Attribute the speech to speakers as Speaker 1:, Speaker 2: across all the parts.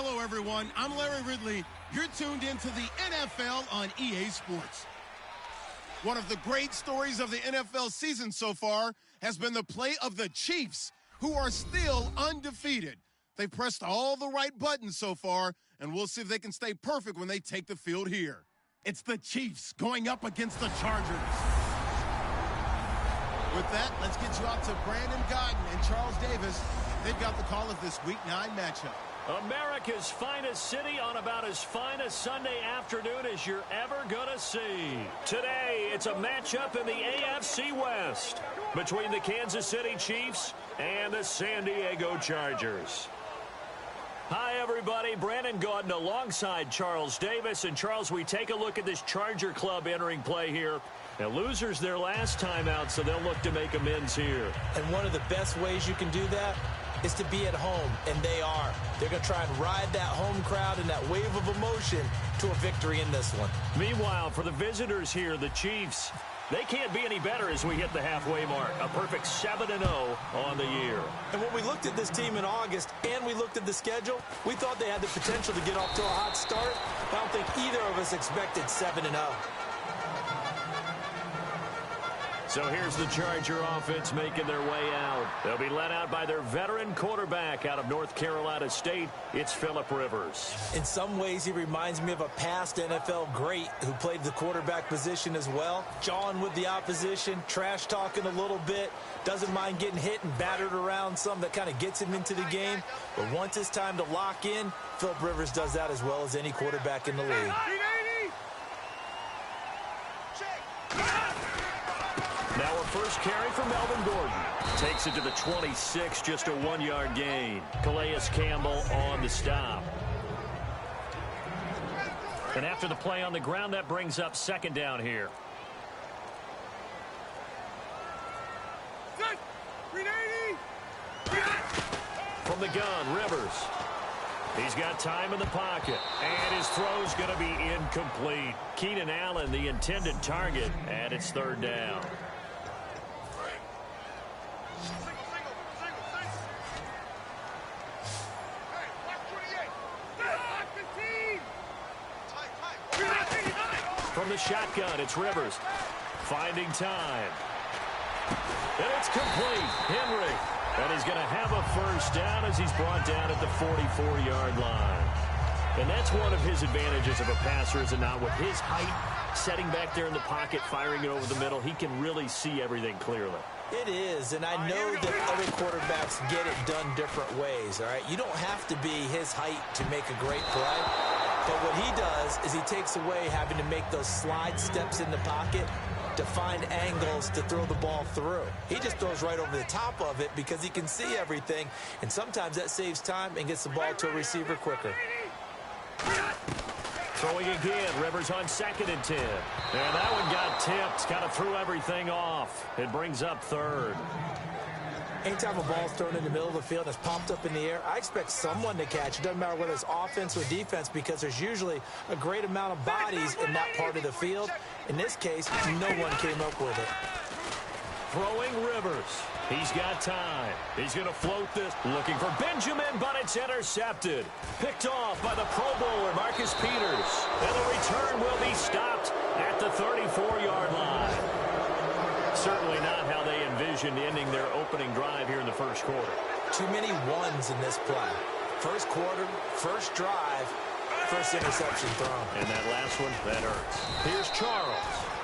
Speaker 1: Hello, everyone. I'm Larry Ridley. You're tuned into the NFL on EA Sports. One of the great stories of the NFL season so far has been the play of the Chiefs, who are still undefeated. They've pressed all the right buttons so far, and we'll see if they can stay perfect when they take the field here. It's the Chiefs going up against the Chargers. With that, let's get you out to Brandon Gaudin and Charles Davis. They've got the call of this Week 9 matchup.
Speaker 2: America's finest city on about as fine a Sunday afternoon as you're ever going to see. Today, it's a matchup in the AFC West between the Kansas City Chiefs and the San Diego Chargers. Hi, everybody. Brandon Gaudin alongside Charles Davis. And, Charles, we take a look at this Charger club entering play here. Now, losers their last time out, so they'll look to make amends here.
Speaker 3: And one of the best ways you can do that is to be at home, and they are. They're going to try and ride that home crowd and that wave of emotion to a victory in this one.
Speaker 2: Meanwhile, for the visitors here, the Chiefs, they can't be any better as we hit the halfway mark. A perfect 7-0 on the year.
Speaker 3: And when we looked at this team in August and we looked at the schedule, we thought they had the potential to get off to a hot start. I don't think either of us expected 7-0.
Speaker 2: So here's the Charger offense making their way out. They'll be led out by their veteran quarterback out of North Carolina State. It's Phillip Rivers.
Speaker 3: In some ways, he reminds me of a past NFL great who played the quarterback position as well. Jawing with the opposition, trash talking a little bit, doesn't mind getting hit and battered around some. That kind of gets him into the game. But once it's time to lock in, Phillip Rivers does that as well as any quarterback in the league.
Speaker 2: Now a first carry for Melvin Gordon. Takes it to the 26, just a 1-yard gain. Calais Campbell on the stop. And after the play on the ground, that brings up second down here. From the gun, Rivers. He's got time in the pocket, and his throw's going to be incomplete. Keenan Allen, the intended target, and it's third down. From the shotgun, it's Rivers. Finding time. And it's complete. Henry. And he's going to have a first down as he's brought down at the 44-yard line. And that's one of his advantages of a passer, is it not? With his height, setting back there in the pocket, firing it over the middle, he can really see everything clearly.
Speaker 3: It is, and I know that other quarterbacks get it done different ways, all right? You don't have to be his height to make a great play. But what he does is he takes away having to make those slide steps in the pocket to find angles to throw the ball through. He just throws right over the top of it because he can see everything, and sometimes that saves time and gets the ball to a receiver quicker.
Speaker 2: Throwing again, Rivers on 2nd and 10. And that one got tipped, kind of threw everything off. It brings up third.
Speaker 3: Anytime a ball's thrown in the middle of the field and it's popped up in the air, I expect someone to catch. It doesn't matter whether it's offense or defense, because there's usually a great amount of bodies in that part of the field. In this case, no one came up with it.
Speaker 2: Throwing Rivers. He's got time. He's going to float this. Looking for Benjamin, but it's intercepted. Picked off by the Pro Bowler, Marcus Peters. And the return will be stopped at the 34-yard line. Certainly not how they envisioned ending their opening drive here in the first quarter.
Speaker 3: Too many ones in this play. First quarter, first drive, first interception thrown.
Speaker 2: And that last one, that hurts. Here's Charles.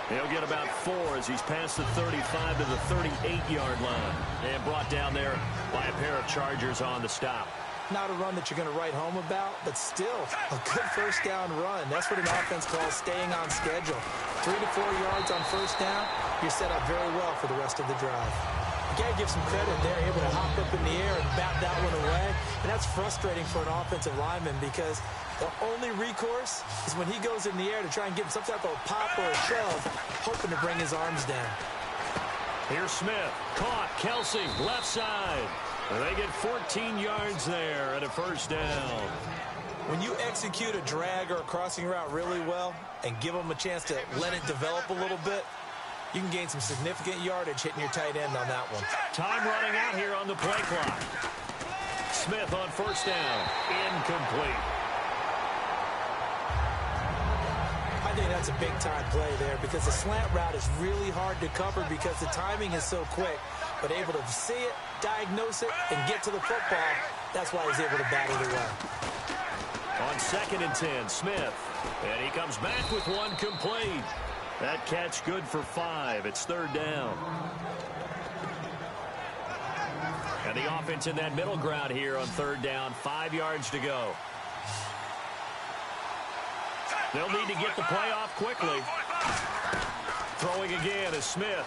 Speaker 2: He'll get about 4 as he's past the 35 to the 38-yard line. And brought down there by a pair of Chargers on the stop.
Speaker 3: Not a run that you're going to write home about, but still a good first down run. That's what an offense calls staying on schedule. 3 to 4 yards on first down, you're set up very well for the rest of the drive. You got to give some credit. They're able to hop up in the air and bat that one away. And that's frustrating for an offensive lineman because the only recourse is when he goes in the air to try and get some type of pop or a shove, hoping to bring his arms down.
Speaker 2: Here's Smith. Caught. Kelsey, left side. And they get 14 yards there at a first down.
Speaker 3: When you execute a drag or a crossing route really well and give them a chance to let it develop a little bit, you can gain some significant yardage hitting your tight end on that one.
Speaker 2: Time running out here on the play clock. Smith on first down. Incomplete.
Speaker 3: I think that's a big-time play there because the slant route is really hard to cover because the timing is so quick. But able to see it, diagnose it, and get to the football, that's why he's able to battle it away.
Speaker 2: On 2nd and 10, Smith. And he comes back with one complete. That catch good for 5. It's 3rd down. And the offense in that middle ground here on 3rd down. 5 yards to go. They'll need to get the play off quickly. Throwing again is Smith.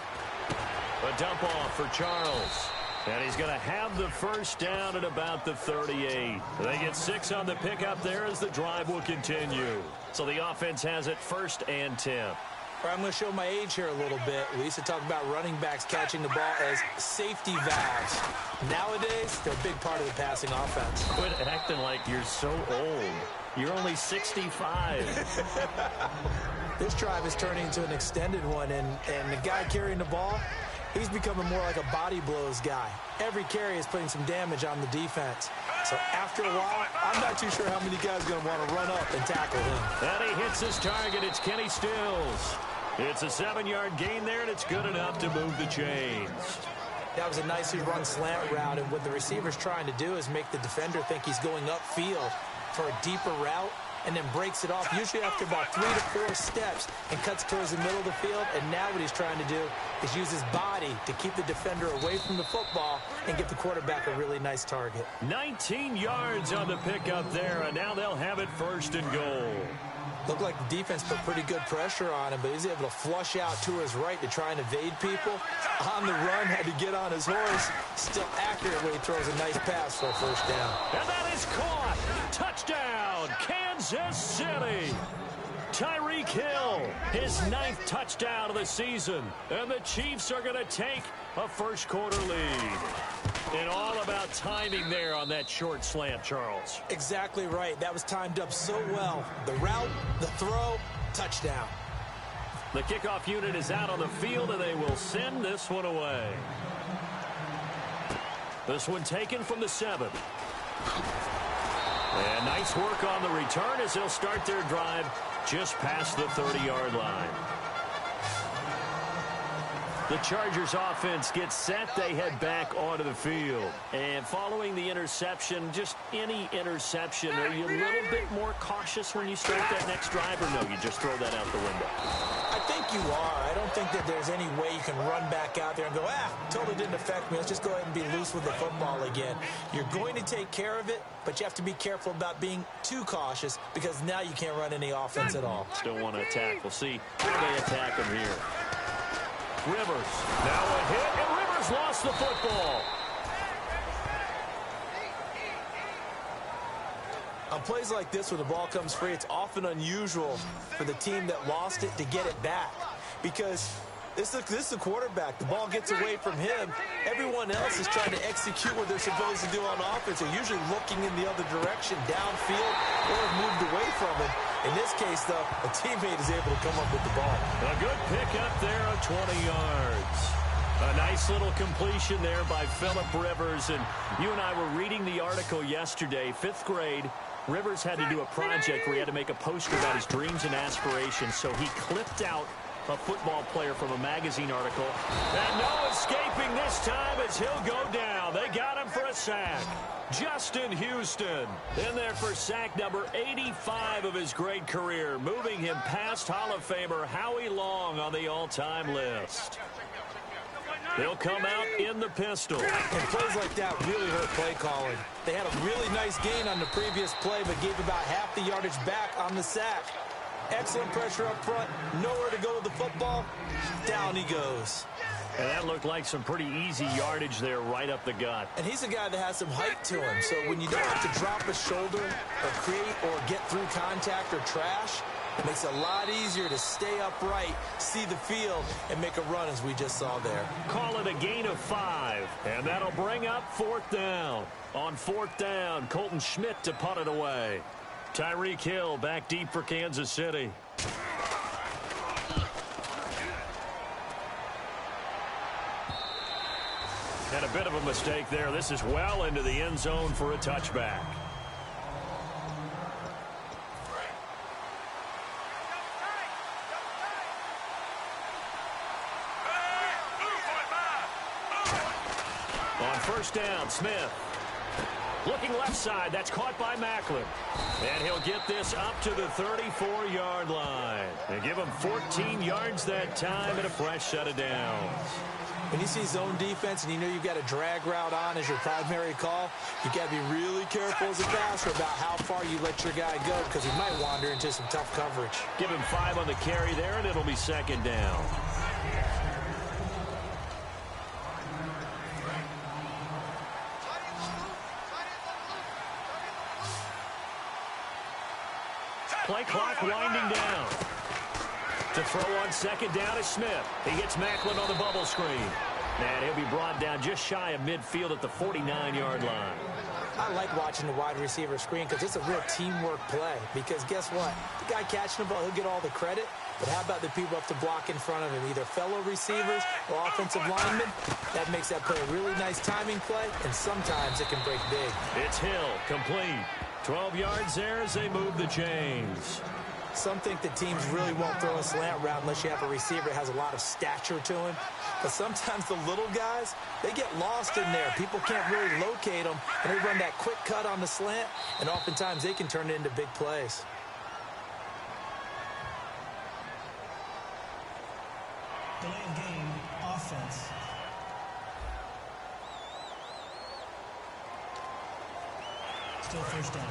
Speaker 2: A dump off for Charles. And he's going to have the first down at about the 38. They get 6 on the pickup there as the drive will continue. So the offense has it 1st and 10.
Speaker 3: I'm going to show my age here a little bit. We used to talk about running backs catching the ball as safety valves. Nowadays, they're a big part of the passing offense.
Speaker 2: Quit acting like you're so old. You're only 65.
Speaker 3: This drive is turning into an extended one, and the guy carrying the ball, he's becoming more like a body blows guy. Every carry is putting some damage on the defense. So after a while, I'm not too sure how many guys are going to want to run up and tackle him.
Speaker 2: And he hits his target. It's Kenny Stills. It's a 7-yard gain there, and it's good enough to move the chains.
Speaker 3: That was a nicely run slant route, and what the receiver's trying to do is make the defender think he's going upfield for a deeper route, and then breaks it off, usually after about 3 to 4 steps, and cuts towards the middle of the field. And now what he's trying to do is use his body to keep the defender away from the football and get the quarterback a really nice target.
Speaker 2: 19 yards on the pickup there, and now they'll have it 1st and goal.
Speaker 3: Looked like the defense put pretty good pressure on him, but he's able to flush out to his right to try and evade people. On the run, had to get on his horse. Still accurately throws a nice pass for a 1st down.
Speaker 2: And that is caught. Touchdown, Kansas City. Tyreek Hill, his 9th touchdown of the season. And the Chiefs are going to take a 1st quarter lead. And all about timing there on that short slant, Charles.
Speaker 3: Exactly right. That was timed up so well. The route, the throw, touchdown.
Speaker 2: The kickoff unit is out on the field, and they will send this one away. This one taken from the 7. And nice work on the return as they'll start their drive just past the 30-yard line. The Chargers offense gets set. They head back onto the field. And following the interception, just any interception, are you a little bit more cautious when you start that next drive, or no, you just throw that out the window?
Speaker 3: I think you are. I don't think that there's any way you can run back out there and go, totally didn't affect me. Let's just go ahead and be loose with the football again. You're going to take care of it, but you have to be careful about being too cautious because now you can't run any offense at all.
Speaker 2: Still want to attack. We'll see how they attack him here. Rivers, now a hit, and Rivers lost the football.
Speaker 3: On plays like this where the ball comes free, it's often unusual for the team that lost it to get it back because this is the quarterback. The ball gets away from him. Everyone else is trying to execute what they're supposed to do on offense. They're usually looking in the other direction, downfield, or moved away from him. In this case, though, a teammate is able to come up with the ball.
Speaker 2: A good pickup there of 20 yards. A nice little completion there by Phillip Rivers. And you and I were reading the article yesterday, 5th grade. Rivers had to do a project where he had to make a poster about his dreams and aspirations. So he clipped out a football player from a magazine article. And no escaping this time as he'll go down. They got him for a sack. Justin Houston in there for sack number 85 of his great career, moving him past Hall of Famer Howie Long on the all-time list. They'll come out in the pistol.
Speaker 3: And plays like that really hurt play calling. They had a really nice gain on the previous play, but gave about half the yardage back on the sack. Excellent pressure up front. Nowhere to go with the football. Down he goes.
Speaker 2: And that looked like some pretty easy yardage there right up the gut.
Speaker 3: And he's a guy that has some height to him. So when you don't have to drop a shoulder or create or get through contact or trash, it makes it a lot easier to stay upright, see the field, and make a run as we just saw there.
Speaker 2: Call it a gain of 5. And that'll bring up 4th down. On 4th down, Colton Schmidt to punt it away. Tyreek Hill back deep for Kansas City. And a bit of a mistake there. This is well into the end zone for a touchback. On first down, Smith. Looking left side. That's caught by Macklin. And he'll get this up to the 34-yard line. They give him 14 yards that time and a fresh set of downs.
Speaker 3: When you see zone defense and you know you've got a drag route on as your primary call, you got to be really careful as a passer about how far you let your guy go because he might wander into some tough coverage.
Speaker 2: Give him 5 on the carry there, and it'll be second down. Play clock winding down. To throw on second down is Smith. He gets Macklin on the bubble screen. And he'll be brought down just shy of midfield at the 49-yard line.
Speaker 3: I like watching the wide receiver screen because it's a real teamwork play. Because guess what? The guy catching the ball, he'll get all the credit. But how about the people up to block in front of him, either fellow receivers or offensive linemen? That makes that play a really nice timing play, and sometimes it can break big.
Speaker 2: It's Hill, complete. 12 yards there as they move the chains.
Speaker 3: Some think the teams really won't throw a slant route unless you have a receiver that has a lot of stature to him. But sometimes the little guys, they get lost in there. People can't really locate them, and they run that quick cut on the slant, and oftentimes they can turn it into big plays.
Speaker 4: Delaying game, offense. Still first down.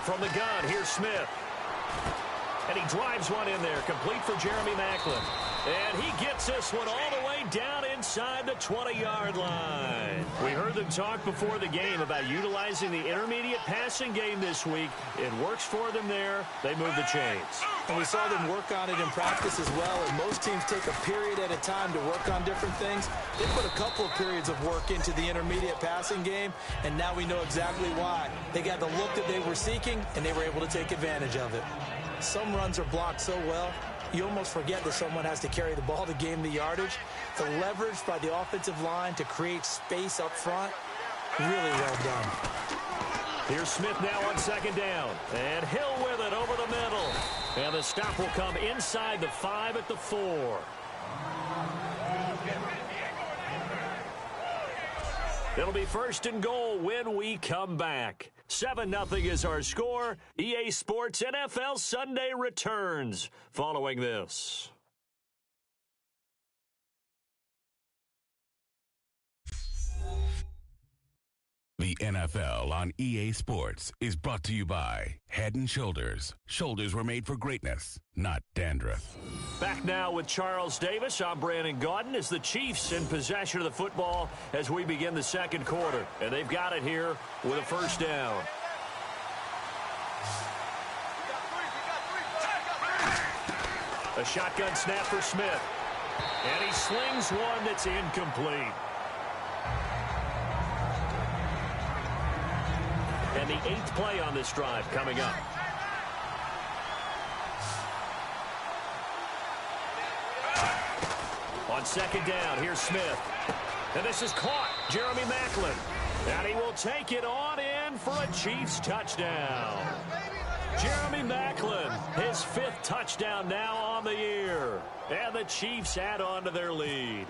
Speaker 2: From the gun, here's Smith. And he drives one in there, complete for Jeremy Macklin. And he gets this one all the way down inside the 20-yard line. We heard them talk before the game about utilizing the intermediate passing game this week. It works for them there. They move the chains.
Speaker 3: And we saw them work on it in practice as well, and most teams take a period at a time to work on different things. They put a couple of periods of work into the intermediate passing game, and now we know exactly why. They got the look that they were seeking, and they were able to take advantage of it. Some runs are blocked so well, you almost forget that someone has to carry the ball to gain the yardage. The leverage by the offensive line to create space up front, really well done.
Speaker 2: Here's Smith now on second down. And Hill with it over the middle. And the stop will come inside the 5 at the 4. It'll be first and goal when we come back. 7-0 is our score. EA Sports NFL Sunday returns following this.
Speaker 5: The NFL on EA Sports is brought to you by Head & Shoulders. Shoulders were made for greatness, not dandruff.
Speaker 2: Back now with Charles Davis. I'm Brandon Gaudin as the Chiefs in possession of the football as we begin the second quarter. And they've got it here with a first down. A shotgun snap for Smith. And he slings one that's incomplete. And the 8th play on this drive coming up. On second down, here's Smith. And this is caught. Jeremy Macklin. And he will take it on in for a Chiefs touchdown. Jeremy Macklin, his 5th touchdown now on the year. And the Chiefs add on to their lead.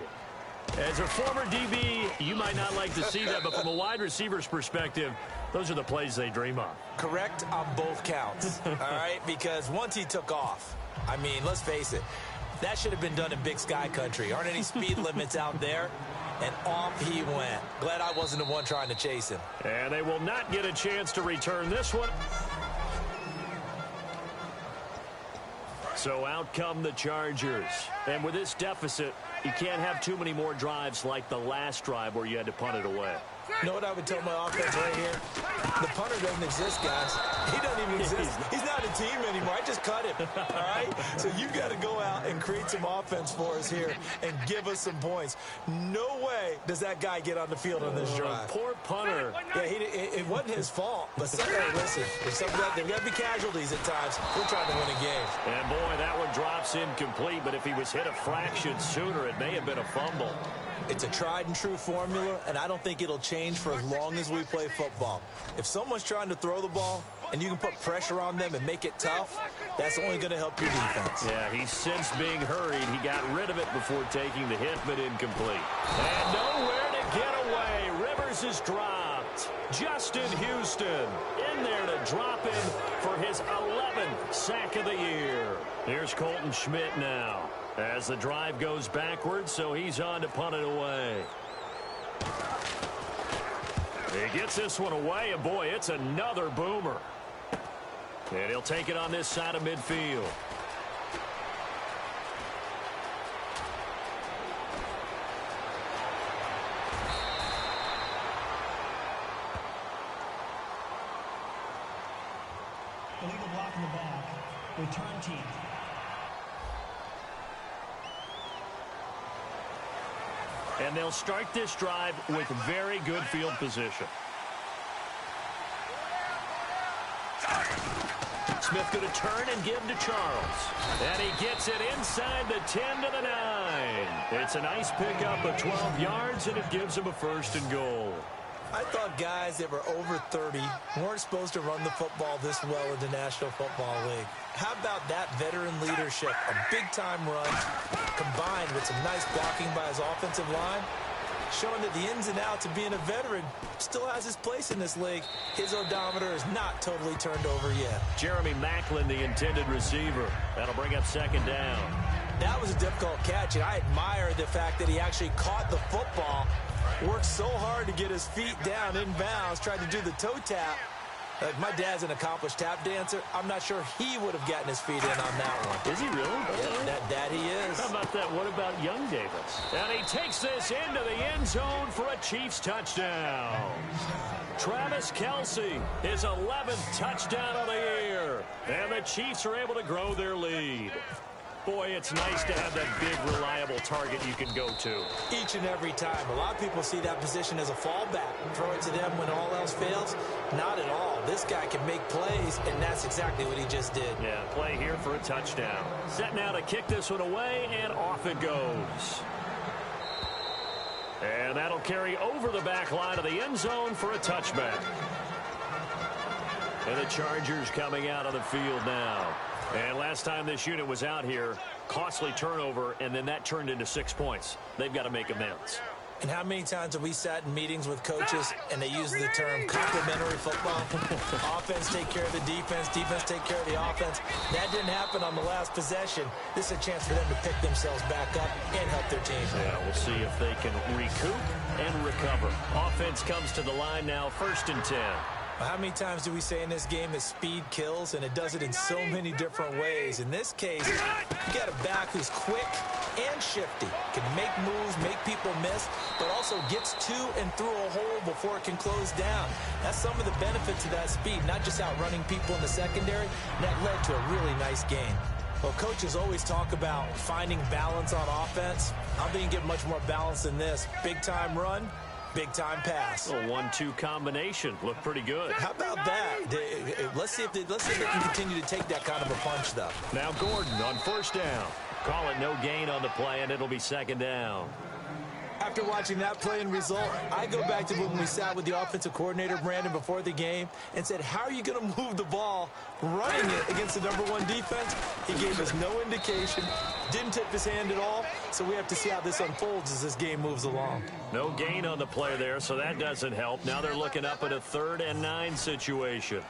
Speaker 2: As a former DB, you might not like to see that, but from a wide receiver's perspective, those are the plays they dream of.
Speaker 3: Correct on both counts, all right? Because once he took off, I mean, let's face it, that should have been done in Big Sky country. Aren't any speed limits out there? And off he went. Glad I wasn't the one trying to chase him.
Speaker 2: And they will not get a chance to return this one. So out come the Chargers. And with this deficit, you can't have too many more drives like the last drive where you had to punt it away.
Speaker 3: You know what I would tell my offense right here? The punter doesn't exist, guys. He doesn't even exist. He's not a team anymore. I just cut him, all right? So you've got to go out and create some offense for us here and give us some points. No way does that guy get on the field on this drive.
Speaker 2: Poor punter.
Speaker 3: Yeah, it wasn't his fault. But listen, there's got to be casualties at times. We're trying to win a game.
Speaker 2: And, boy, that one drops incomplete, but if he was hit a fraction sooner, it may have been a fumble.
Speaker 3: It's a tried-and-true formula, and I don't think it'll change for as long as we play football. If someone's trying to throw the ball and you can put pressure on them and make it tough, that's only going to help your defense.
Speaker 2: Yeah, he's since being hurried. He got rid of it before taking the hit, but incomplete. And nowhere to get away. Rivers is dropped. Justin Houston in there to drop him for his 11th sack of the year. Here's Colton Schmidt now as the drive goes backwards, so he's on to punt it away. He gets this one away, and boy, it's another boomer. And he'll take it on this side of midfield.
Speaker 4: Illegal block in the back. Return team.
Speaker 2: And they'll start this drive with very good field position. Smith going to turn and give to Charles. And he gets it inside the 10 to the 9. It's a nice pickup of 12 yards, and it gives him a 1st and goal.
Speaker 3: I thought guys that were over 30 weren't supposed to run the football this well in the National Football League. How about that veteran leadership? A big-time run combined with some nice blocking by his offensive line, showing that the ins and outs of being a veteran still has his place in this league. His odometer is not totally turned over yet.
Speaker 2: Jeremy Maclin, the intended receiver. That'll bring up 2nd down.
Speaker 3: That was a difficult catch, and I admire the fact that he actually caught the football, worked so hard to get his feet down inbounds, tried to do the toe tap. My dad's an accomplished tap dancer. I'm not sure he would have gotten his feet in on that one.
Speaker 2: Is he really?
Speaker 3: Yeah, that he is.
Speaker 2: How about that? What about young Davis? And he takes this into the end zone for a Chiefs touchdown. Travis Kelce, his 11th touchdown of the year. And the Chiefs are able to grow their lead. Boy, it's nice to have that big, reliable target you can go to.
Speaker 3: Each and every time. A lot of people see that position as a fallback. Throw it to them when all else fails. Not at all. This guy can make plays, and that's exactly what he just did.
Speaker 2: Yeah, play here for a touchdown. Set now to kick this one away, and off it goes. And that'll carry over the back line of the end zone for a touchback. And the Chargers coming out on the field now. And last time this unit was out here, costly turnover, and then that turned into 6 points. They've got to make amends.
Speaker 3: And how many times have we sat in meetings with coaches and they use the term complementary football? Offense take care of the defense, defense take care of the offense. That didn't happen on the last possession. This is a chance for them to pick themselves back up and help their team.
Speaker 2: Yeah, we'll see if they can recoup and recover. Offense comes to the line now, 1st and 10.
Speaker 3: How many times do we say in this game that speed kills, and it does it in so many different ways? In this case, you got a back who's quick and shifty, can make moves, make people miss, but also gets to and through a hole before it can close down. That's some of the benefits of that speed, not just outrunning people in the secondary. That led to a really nice game. Well, coaches always talk about finding balance on offense. I think you get much more balance than this. Big-time run, big-time pass.
Speaker 2: A 1-2 combination. Looked pretty good.
Speaker 3: How about that? Let's see if they can continue to take that kind of a punch, though.
Speaker 2: Now Gordon on 1st down. Call it no gain on the play, and it'll be 2nd down.
Speaker 3: After watching that play and result, I go back to when we sat with the offensive coordinator, Brandon, before the game and said, how are you going to move the ball running it against the #1 defense? He gave us no indication, didn't tip his hand at all, so we have to see how this unfolds as this game moves along.
Speaker 2: No gain on the play there, so that doesn't help. Now they're looking up at a 3rd and 9 situation.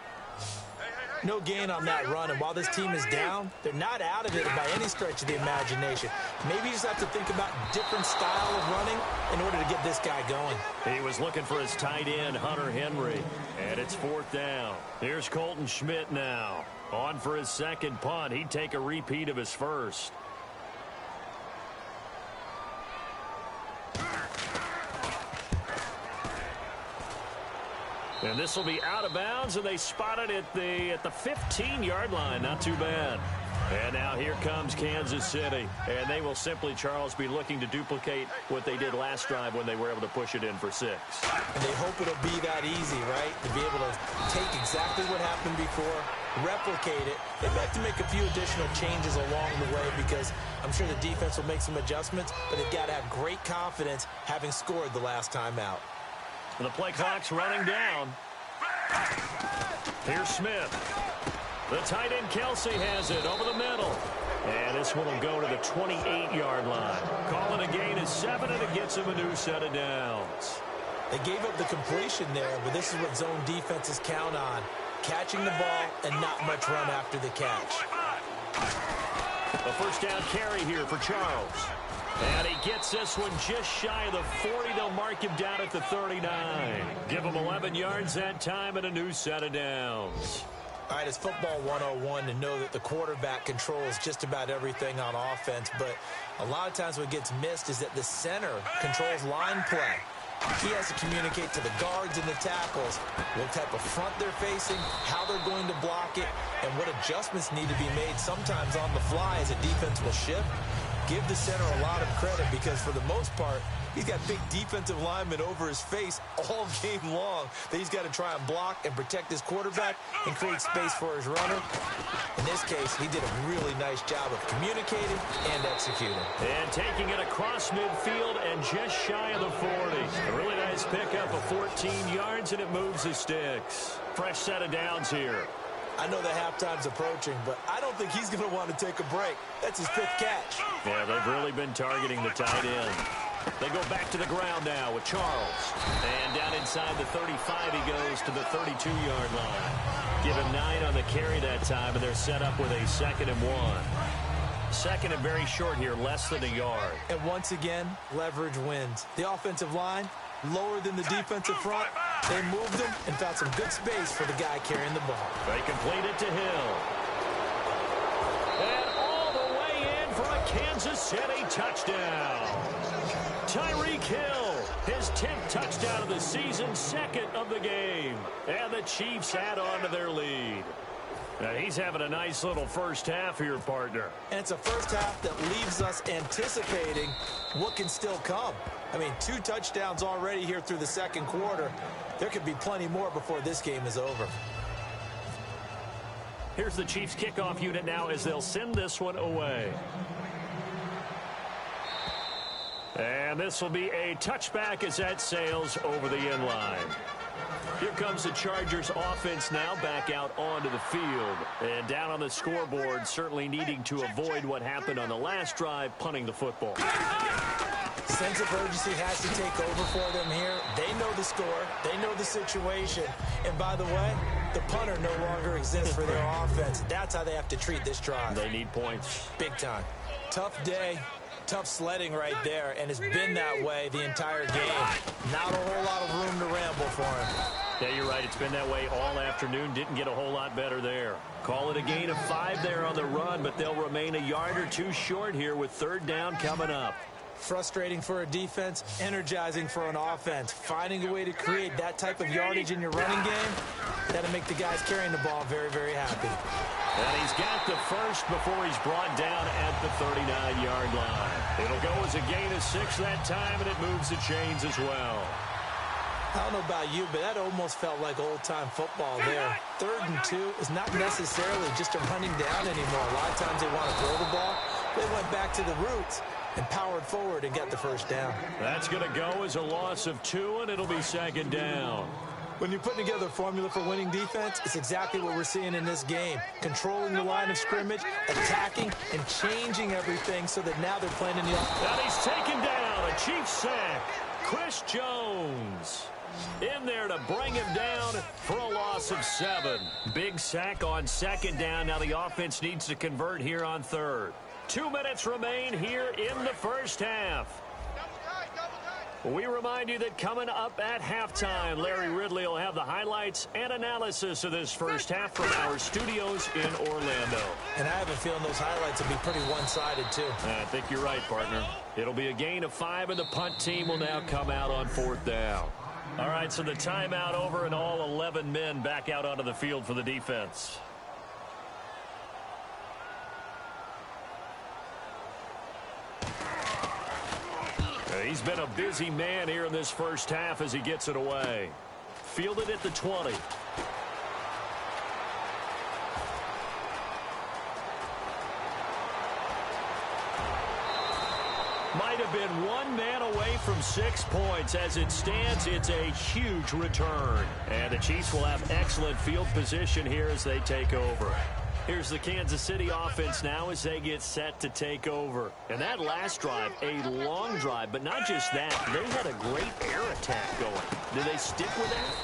Speaker 3: No gain on that run, and while this team is down, they're not out of it by any stretch of the imagination. Maybe you just have to think about different style of running in order to get this guy going.
Speaker 2: He was looking for his tight end, Hunter Henry, and it's 4th down. Here's Colton Schmidt now. On for his 2nd punt. He'd take a repeat of his 1st. And this will be out of bounds, and they spot it at the 15-yard line. Not too bad. And now here comes Kansas City. And they will simply, Charles, be looking to duplicate what they did last drive when they were able to push it in for 6.
Speaker 3: And they hope it'll be that easy, right? To be able to take exactly what happened before, replicate it. They'd like to make a few additional changes along the way because I'm sure the defense will make some adjustments, but they've got to have great confidence having scored the last time out.
Speaker 2: The play clock's running down. Here's Smith. The tight end Kelsey has it over the middle. And this one will go to the 28-yard line. Call it a gain of 7, and it gets him a new set of downs.
Speaker 3: They gave up the completion there, but this is what zone defenses count on. Catching the ball and not much run after the catch.
Speaker 2: A first down carry here for Charles. And he gets this one just shy of the 40. They'll mark him down at the 39. Give him 11 yards that time and a new set of downs.
Speaker 3: All right, it's football 101 to know that the quarterback controls just about everything on offense, but a lot of times what gets missed is that the center controls line play. He has to communicate to the guards and the tackles what type of front they're facing, how they're going to block it, and what adjustments need to be made sometimes on the fly as a defense will shift. Give the center a lot of credit because for the most part, he's got big defensive linemen over his face all game long that he's got to try and block and protect his quarterback and create space for his runner. In this case, he did a really nice job of communicating and executing.
Speaker 2: And taking it across midfield and just shy of the 40. A really nice pickup of 14 yards, and it moves the sticks. Fresh set of downs here.
Speaker 3: I know that halftime's approaching, but I don't think he's going to want to take a break. That's his 5th catch.
Speaker 2: Yeah, they've really been targeting the tight end. They go back to the ground now with Charles. And down inside the 35, he goes to the 32-yard line. Give him 9 on the carry that time, and they're set up with a 2nd and 1. Second and very short here, less than a yard.
Speaker 3: And once again, leverage wins. The offensive line, lower than the defensive front. They moved him and found some good space for the guy carrying the ball.
Speaker 2: They complete it to Hill. And all the way in for a Kansas City touchdown. Tyreek Hill, his 10th touchdown of the season, 2nd of the game. And the Chiefs add on to their lead. Now he's having a nice little first half here, partner.
Speaker 3: And it's a first half that leaves us anticipating what can still come. I mean, 2 touchdowns already here through the second quarter. There could be plenty more before this game is over.
Speaker 2: Here's the Chiefs kickoff unit now as they'll send this one away. And this will be a touchback as that sails over the end line. Here comes the Chargers offense now back out onto the field. And down on the scoreboard, certainly needing to avoid what happened on the last drive, punting the football.
Speaker 3: Sense of urgency has to take over for them here. They know the score. They know the situation. And by the way, the punter no longer exists for their offense. That's how they have to treat this drive.
Speaker 2: They need points.
Speaker 3: Big time. Tough day. Tough sledding right there, and it's been that way the entire game. Not a whole lot of room to ramble for him.
Speaker 2: Yeah, you're right. It's been that way all afternoon. Didn't get a whole lot better there. Call it a gain of 5 there on the run, but they'll remain a yard or 2 short here with 3rd down coming up.
Speaker 3: Frustrating for a defense, energizing for an offense. Finding a way to create that type of yardage in your running game, that'll make the guys carrying the ball very, very happy.
Speaker 2: And he's got the first before he's brought down at the 39-yard line. It'll go as a gain of 6 that time, and it moves the chains as well.
Speaker 3: I don't know about you, but that almost felt like old-time football there. 3rd and 2 is not necessarily just a running down anymore. A lot of times they want to throw the ball. They went back to the roots and powered forward and got the first down.
Speaker 2: That's going to go as a loss of 2, and it'll be 2nd down.
Speaker 3: When you're putting together a formula for winning defense, it's exactly what we're seeing in this game. Controlling the line of scrimmage, attacking, and changing everything so that now they're playing in the offense.
Speaker 2: And he's taken down. A Chiefs sack. Chris Jones in there to bring him down for a loss of 7. Big sack on 2nd down. Now the offense needs to convert here on 3rd. 2 minutes remain here in the first half. We remind you that coming up at halftime, Larry Ridley will have the highlights and analysis of this first half from our studios in Orlando.
Speaker 3: And I have a feeling those highlights will be pretty one-sided, too.
Speaker 2: I think you're right, partner. It'll be a gain of 5, and the punt team will now come out on 4th down. All right, so the timeout over and all 11 men back out onto the field for the defense. He's been a busy man here in this first half as he gets it away. Fielded at the 20. Might have been one man away from 6 points. As it stands, it's a huge return. And the Chiefs will have excellent field position here as they take over. Here's the Kansas City offense now as they get set to take over. And that last drive, a long drive, but not just that. They had a great air attack going. Do they stick with that?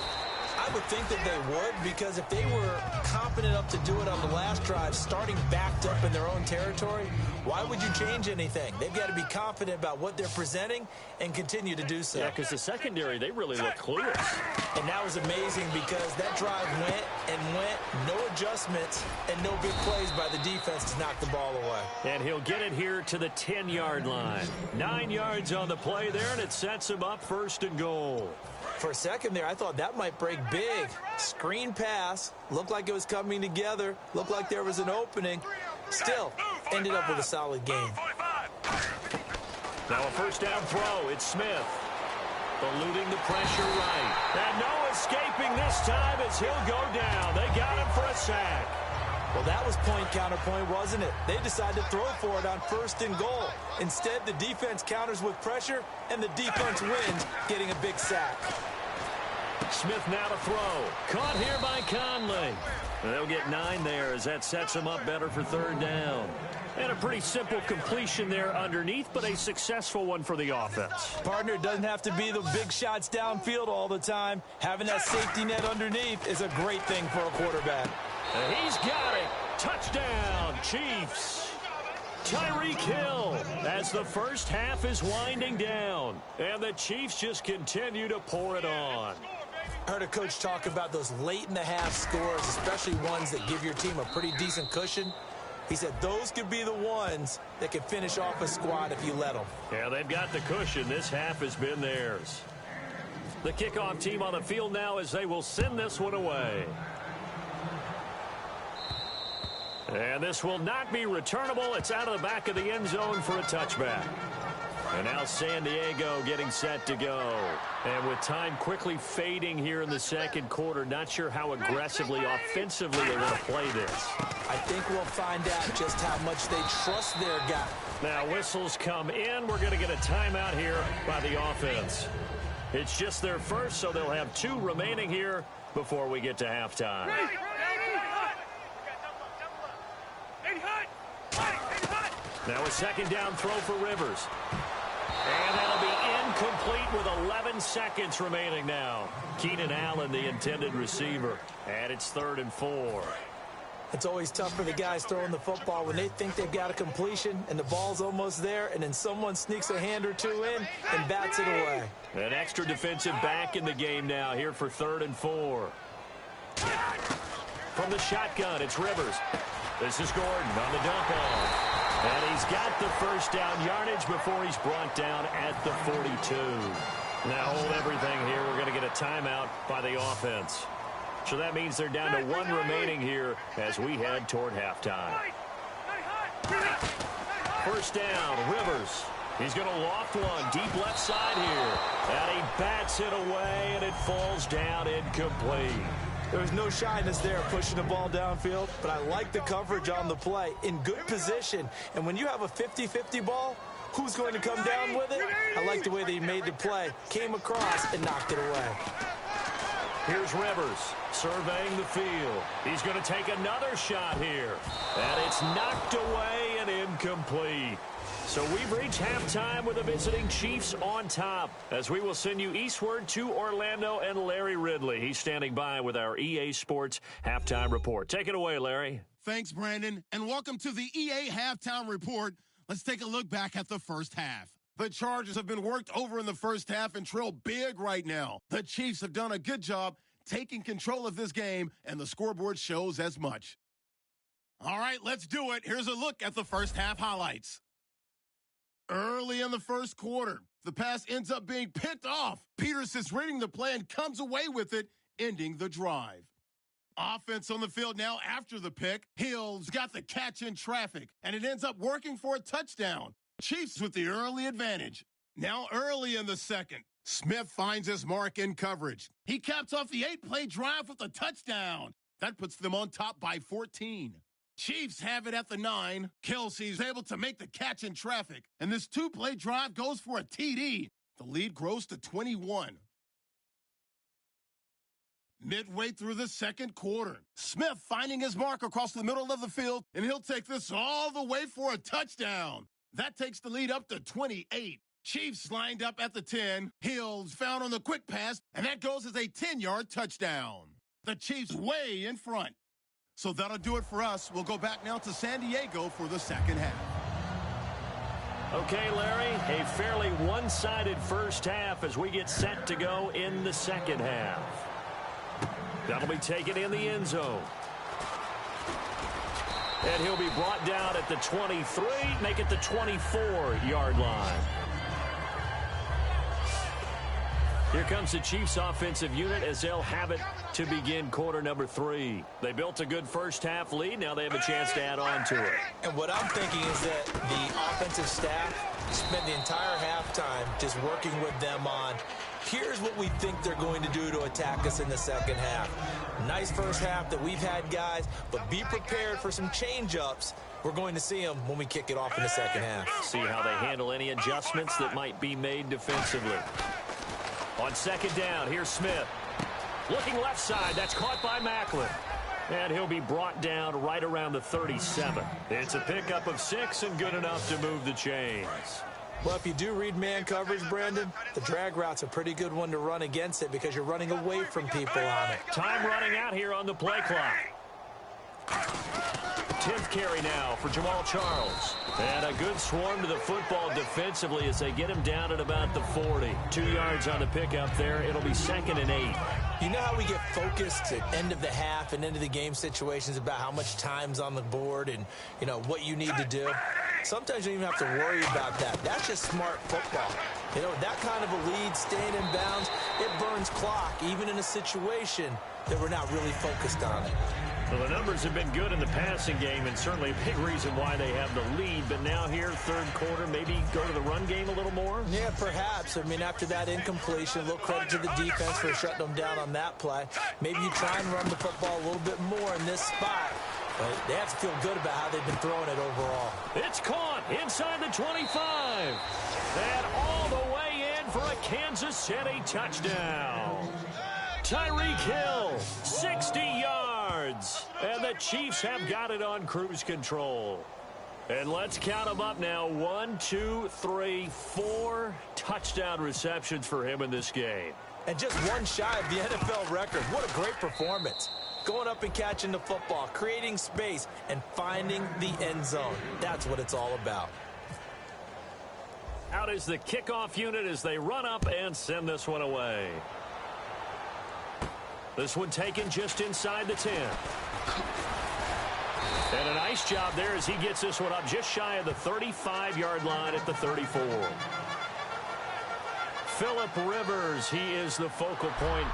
Speaker 3: I would think that they would, because if they were confident enough to do it on the last drive, starting backed up in their own territory, why would you change anything? They've got to be confident about what they're presenting and continue to do so.
Speaker 2: Yeah, because the secondary, they really look clueless.
Speaker 3: And that was amazing because that drive went and went, no adjustments, and no big plays by the defense to knock the ball away.
Speaker 2: And he'll get it here to the 10-yard line. 9 yards on the play there, and it sets him up 1st and goal.
Speaker 3: For a second there, I thought that might break big. Screen pass, looked like it was coming together, looked like there was an opening. Still, ended up with a solid game.
Speaker 2: Now a 1st down throw, it's Smith. Eluding the pressure right. And no escaping this time as he'll go down. They got him for a sack.
Speaker 3: Well, that was point counterpoint, wasn't it? They decided to throw for it on 1st and goal. Instead, the defense counters with pressure, and the defense wins, getting a big sack.
Speaker 2: Smith now to throw. Caught here by Conley. And they'll get 9 there as that sets them up better for 3rd down. And a pretty simple completion there underneath, but a successful one for the offense.
Speaker 3: Partner, it doesn't have to be the big shots downfield all the time. Having that safety net underneath is a great thing for a quarterback.
Speaker 2: And he's got it. Touchdown, Chiefs. Tyreek Hill as the first half is winding down. And the Chiefs just continue to pour it on.
Speaker 3: I heard a coach talk about those late-in-the-half scores, especially ones that give your team a pretty decent cushion. He said those could be the ones that can finish off a squad if you let them.
Speaker 2: Yeah, they've got the cushion. This half has been theirs. The kickoff team on the field now as they will send this one away. And this will not be returnable. It's out of the back of the end zone for a touchback. And now San Diego getting set to go. And with time quickly fading here in the 2nd quarter, not sure how aggressively, offensively they're going to play this.
Speaker 3: I think we'll find out just how much they trust their guy.
Speaker 2: Now whistles come in. We're going to get a timeout here by the offense. It's just their first, so they'll have 2 remaining here before we get to halftime. Now a 2nd down throw for Rivers. And that'll be incomplete with 11 seconds remaining now. Keenan Allen, the intended receiver. And it's 3rd and 4.
Speaker 3: It's always tough for the guys throwing the football when they think they've got a completion and the ball's almost there, and then someone sneaks a hand or two in and bats it away.
Speaker 2: An extra defensive back in the game now here for 3rd and 4. From the shotgun, it's Rivers. This is Gordon on the dump off. And he's got the 1st down yardage before he's brought down at the 42. Now hold everything here. We're going to get a timeout by the offense. So that means they're down to 1 remaining here as we head toward halftime. 1st down, Rivers. He's going to loft one deep left side here. And he bats it away, and it falls down incomplete.
Speaker 3: There's no shyness there pushing the ball downfield, but I like the coverage on the play. In good position. And when you have a 50-50 ball, who's going to come down with it? I like the way they made the play, came across, and knocked it away.
Speaker 2: Here's Rivers surveying the field. He's going to take another shot here. And it's knocked away and incomplete. So we've reached halftime with the visiting Chiefs on top as we will send you eastward to Orlando and Larry Ridley. He's standing by with our EA Sports Halftime Report. Take it away, Larry.
Speaker 1: Thanks, Brandon, and welcome to the EA Halftime Report. Let's take a look back at the first half. The Chargers have been worked over in the first half and trail big right now. The Chiefs have done a good job taking control of this game, and the scoreboard shows as much. All right, let's do it. Here's a look at the first half highlights. Early in the first quarter, The pass ends up being picked off. Peterson's reading the play and comes away with it, ending the drive. Offense on the field now after the pick. Hill's got the catch in traffic, and it ends up working for a touchdown. Chiefs with the early advantage. Now early in the second, Smith finds his mark in coverage. He caps off the 8-play drive with a touchdown. That puts them on top by 14. Chiefs have it at the 9. Kelsey's able to make the catch in traffic, and this 2-play drive goes for a TD. The lead grows to 21. Midway through the second quarter, Smith finding his mark across the middle of the field, and he'll take this all the way for a touchdown. That takes the lead up to 28. Chiefs lined up at the 10. Hill's found on the quick pass, and that goes as a 10-yard touchdown. The Chiefs way in front. So that'll do it for us. We'll go back now to San Diego for the second half.
Speaker 2: Okay, Larry, a fairly one-sided first half as we get set to go in the second half. That'll be taken in the end zone. And he'll be brought down at the 23, make it the 24-yard line. Here comes the Chiefs offensive unit as they'll have it to begin quarter number 3. They built a good first half lead. Now they have a chance to add on to it.
Speaker 3: And what I'm thinking is that the offensive staff spent the entire halftime just working with them on, here's what we think they're going to do to attack us in the second half. Nice first half that we've had, guys, but be prepared for some change-ups. We're going to see them when we kick it off in the second half.
Speaker 2: See how they handle any adjustments that might be made defensively. On second down, here's Smith. Looking left side, that's caught by Macklin. And he'll be brought down right around the 37. It's a pickup of 6 and good enough to move the chains.
Speaker 3: Well, if you do read man coverage, Brandon, the drag route's a pretty good one to run against it because you're running away from people on it.
Speaker 2: Time running out here on the play clock. 10th carry now for Jamal Charles. And a good swarm to the football defensively as they get him down at about the 40. 2 yards on the pickup there. It'll be 2nd and 8.
Speaker 3: You know how we get focused at end of the half and end of the game situations about how much time's on the board and, you know, what you need to do? Sometimes you don't even have to worry about that. That's just smart football. You know, that kind of a lead, staying in bounds, it burns clock, even in a situation that we're not really focused on it.
Speaker 2: Well, the numbers have been good in the passing game, and certainly a big reason why they have the lead. But now here, third quarter, maybe go to the run game a little more?
Speaker 3: Yeah, perhaps. I mean, after that incompletion, a little credit to the defense for shutting them down on that play. Maybe you try and run the football a little bit more in this spot. But they have to feel good about how they've been throwing it overall.
Speaker 2: It's caught inside the 25. And all the way in for a Kansas City touchdown. Tyreek Hill, 60 yards. And the Chiefs have got it on cruise control. And let's count them up now. 1, 2, 3, 4 touchdown receptions for him in this game.
Speaker 3: And just one shy of the NFL record. What a great performance. Going up and catching the football, creating space, and finding the end zone. That's what it's all about.
Speaker 2: Out is the kickoff unit as they run up and send this one away. This one taken just inside the 10. And a nice job there as he gets this one up just shy of the 35-yard line at the 34. Phillip Rivers, he is the focal point.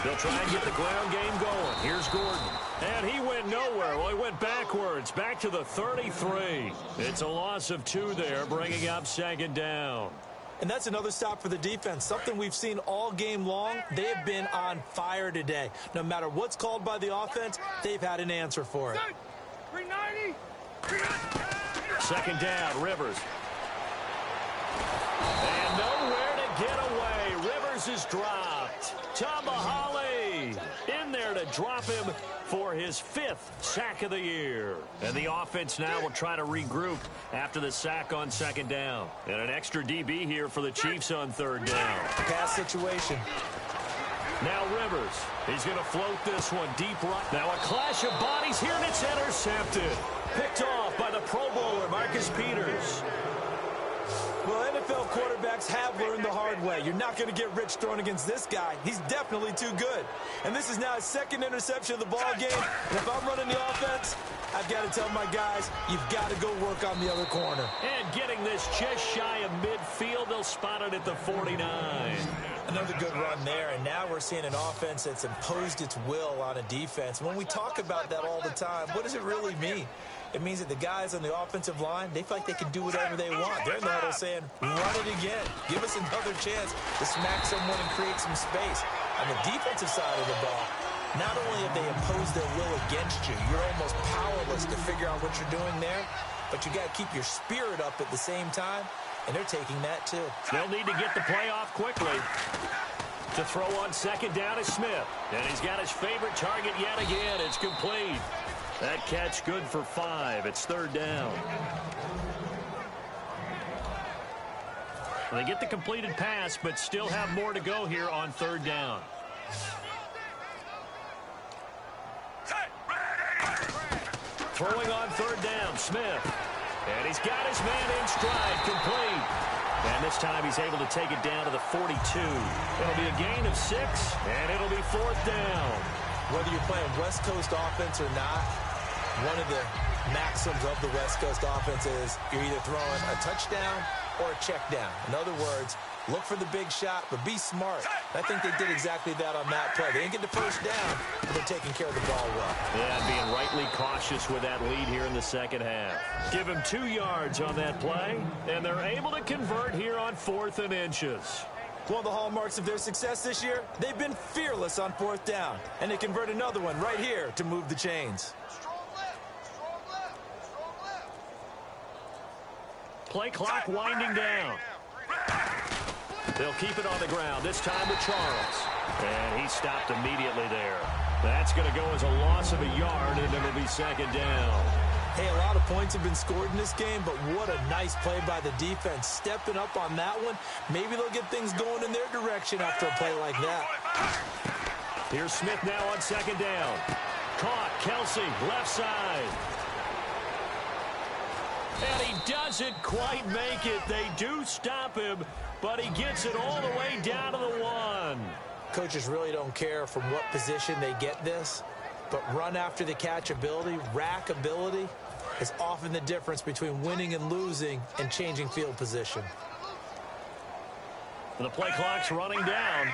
Speaker 2: They'll try and get the ground game going. Here's Gordon. And he went nowhere. Well, he went backwards, back to the 33. It's a loss of 2 there, bringing up 2nd down.
Speaker 3: And that's another stop for the defense, something we've seen all game long. They have been on fire today. No matter what's called by the offense, they've had an answer for it.
Speaker 2: 390. 2nd down, Rivers. And nowhere to get away. Rivers is dropped. Tamahali in there to drop him for his 5th sack of the year. And the offense now will try to regroup after the sack on 2nd down. And an extra DB here for the Chiefs on 3rd down.
Speaker 3: Pass situation.
Speaker 2: Now Rivers. He's going to float this one deep right. Now a clash of bodies here, and it's intercepted. Picked off by the Pro Bowler, Marcus Peters.
Speaker 3: Well, NFL quarterbacks have learned the hard way. You're not going to get rich throwing against this guy. He's definitely too good. And this is now his second interception of the ball game. And if I'm running the offense, I've got to tell my guys, you've got to go work on the other corner.
Speaker 2: And getting this just shy of midfield, they'll spot it at the 49.
Speaker 3: Another good run there, and now we're seeing an offense that's imposed its will on a defense. When we talk about that all the time, what does it really mean? It means that the guys on the offensive line, they feel like they can do whatever they want. They're in the huddle saying, run it again. Give us another chance to smack someone and create some space. On the defensive side of the ball, not only have they imposed their will against you, you're almost powerless to figure out what you're doing there, but you got to keep your spirit up at the same time, and they're taking that too.
Speaker 2: They'll need to get the play off quickly. To throw on second down is Smith. And he's got his favorite target yet again. It's complete. That catch good for 5. It's third down. They get the completed pass, but still have more to go here on third down. Throwing on third down, Smith. And he's got his man in stride, complete. And this time he's able to take it down to the 42. It'll be a gain of 6, and it'll be fourth down.
Speaker 3: Whether you're playing West Coast offense or not, one of the maxims of the West Coast offense is you're either throwing a touchdown or a check down. In other words, look for the big shot, but be smart. I think they did exactly that on that play. They didn't get the first down, but they're taking care of the ball well.
Speaker 2: Yeah, being rightly cautious with that lead here in the second half. Give him 2 yards on that play, and they're able to convert here on 4th and inches.
Speaker 3: One of the hallmarks of their success this year, they've been fearless on 4th down, and they convert another one right here to move the chains.
Speaker 2: Play clock winding down. They'll keep it on the ground, this time with Charles. And he stopped immediately there. That's going to go as a loss of a yard, and it'll be second down.
Speaker 3: Hey, a lot of points have been scored in this game, but what a nice play by the defense. Stepping up on that one, maybe they'll get things going in their direction after a play like that.
Speaker 2: Here's Smith now on second down. Caught, Kelsey, left side. And he doesn't quite make it. They do stop him, but he gets it all the way down to the 1.
Speaker 3: Coaches really don't care from what position they get this, but run after the catch ability, rack ability, is often the difference between winning and losing and changing field position.
Speaker 2: And the play clock's running down.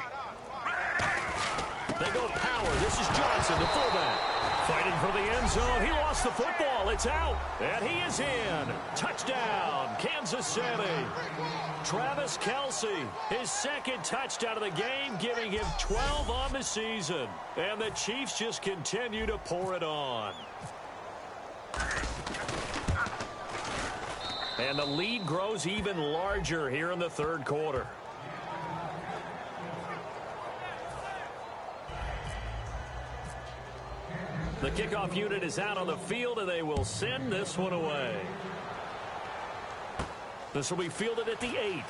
Speaker 2: They go power. This is Johnson, the fullback. Fighting for the end zone. He lost the football. It's out. And he is in. Touchdown, Kansas City. Travis Kelce, his second touchdown of the game, giving him 12 on the season. And the Chiefs just continue to pour it on. And the lead grows even larger here in the third quarter. The kickoff unit is out on the field, and they will send this one away. This will be fielded at the 8.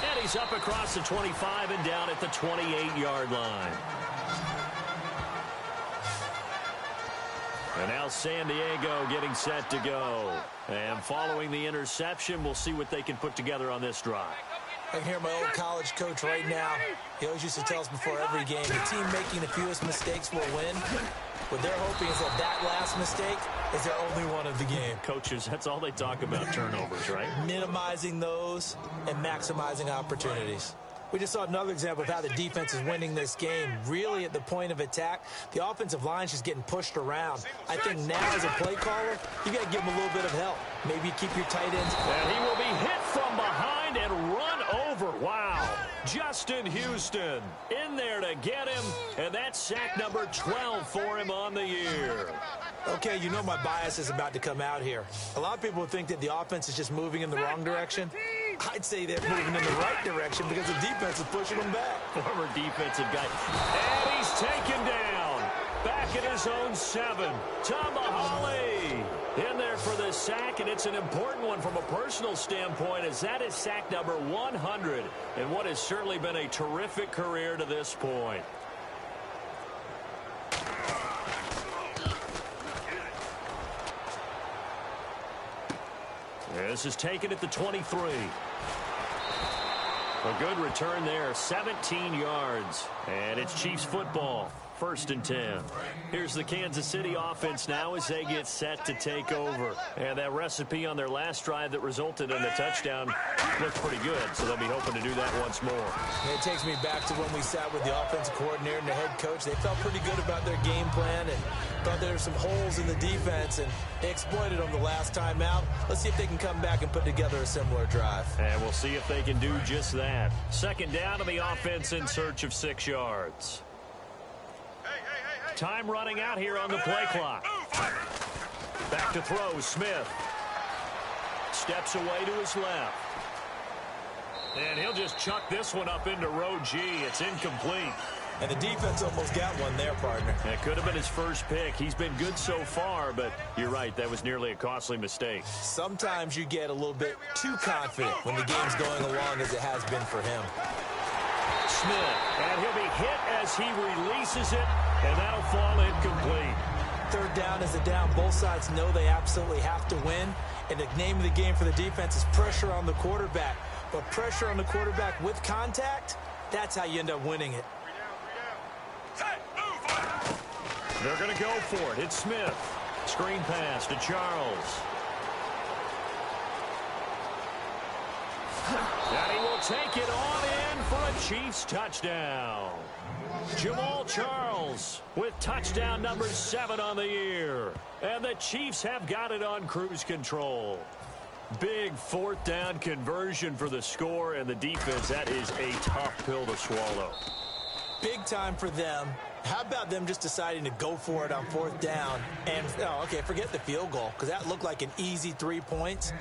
Speaker 2: And he's up across the 25 and down at the 28-yard line. And now San Diego getting set to go. And following the interception, we'll see what they can put together on this drive.
Speaker 3: I can hear my old college coach right now. He always used to tell us before every game, the team making the fewest mistakes will win. What they're hoping is that last mistake is their only one of the game.
Speaker 2: Coaches, that's all they talk about, turnovers, right?
Speaker 3: Minimizing those and maximizing opportunities. We just saw another example of how the defense is winning this game. Really at the point of attack, the offensive line's just getting pushed around. I think now as a play caller, you got to give them a little bit of help. Maybe keep your tight ends.
Speaker 2: And he will be hit from behind and run over. Wow. Justin Houston in there to get him. And that's sack number 12 for him on the year.
Speaker 3: Okay, you know my bias is about to come out here. A lot of people think that the offense is just moving in the wrong direction. I'd say they're moving in the right direction because the defense is pushing them back.
Speaker 2: Former defensive guy. And he's taken down. Back at his own 7. Tamahali in there for the sack, and it's an important one from a personal standpoint, as that is sack number 100 in what has certainly been a terrific career to this point. This is taken at the 23. A good return there, 17 yards. And it's Chiefs football, 1st and 10. Here's the Kansas City offense now as they get set to take over. And that recipe on their last drive that resulted in a touchdown looks pretty good, so they'll be hoping to do that once more.
Speaker 3: It takes me back to when we sat with the offensive coordinator and the head coach. They felt pretty good about their game plan and thought there were some holes in the defense, and they exploited them the last time out. Let's see if they can come back and put together a similar drive.
Speaker 2: And we'll see if they can do just that. 2nd down to the offense in search of 6 yards. Time running out here on the play clock. Back to throw, Smith. Steps away to his left. And he'll just chuck this one up into row G. It's incomplete.
Speaker 3: And the defense almost got one there, partner.
Speaker 2: It could have been his first pick. He's been good so far, but you're right, that was nearly a costly mistake.
Speaker 3: Sometimes you get a little bit too confident when the game's going along as it has been for him.
Speaker 2: Smith, and he'll be hit as he releases it, and that'll fall incomplete.
Speaker 3: 3rd down is a down. Both sides know they absolutely have to win, and the name of the game for the defense is pressure on the quarterback. But pressure on the quarterback with contact, that's how you end up winning it.
Speaker 2: They're going to go for it. It's Smith. Screen pass to Charles. And he will take it on in for a Chiefs touchdown. Jamal Charles with touchdown number 7 on the year. And the Chiefs have got it on cruise control. Big 4th down conversion for the score, and the defense, that is a tough pill to swallow.
Speaker 3: Big time for them. How about them just deciding to go for it on 4th down? And, okay, forget the field goal, because that looked like an easy 3 points.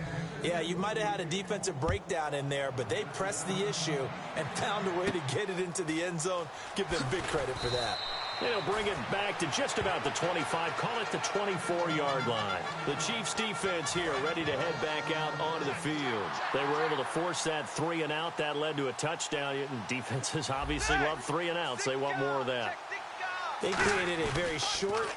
Speaker 3: Yeah, you might have had a defensive breakdown in there, but they pressed the issue and found a way to get it into the end zone. Give them big credit for that.
Speaker 2: They'll bring it back to just about the 25, call it the 24-yard line. The Chiefs defense here ready to head back out onto the field. They were able to force that 3 and out. That led to a touchdown. Defenses obviously love 3 and outs. They want more of that.
Speaker 3: They created a very short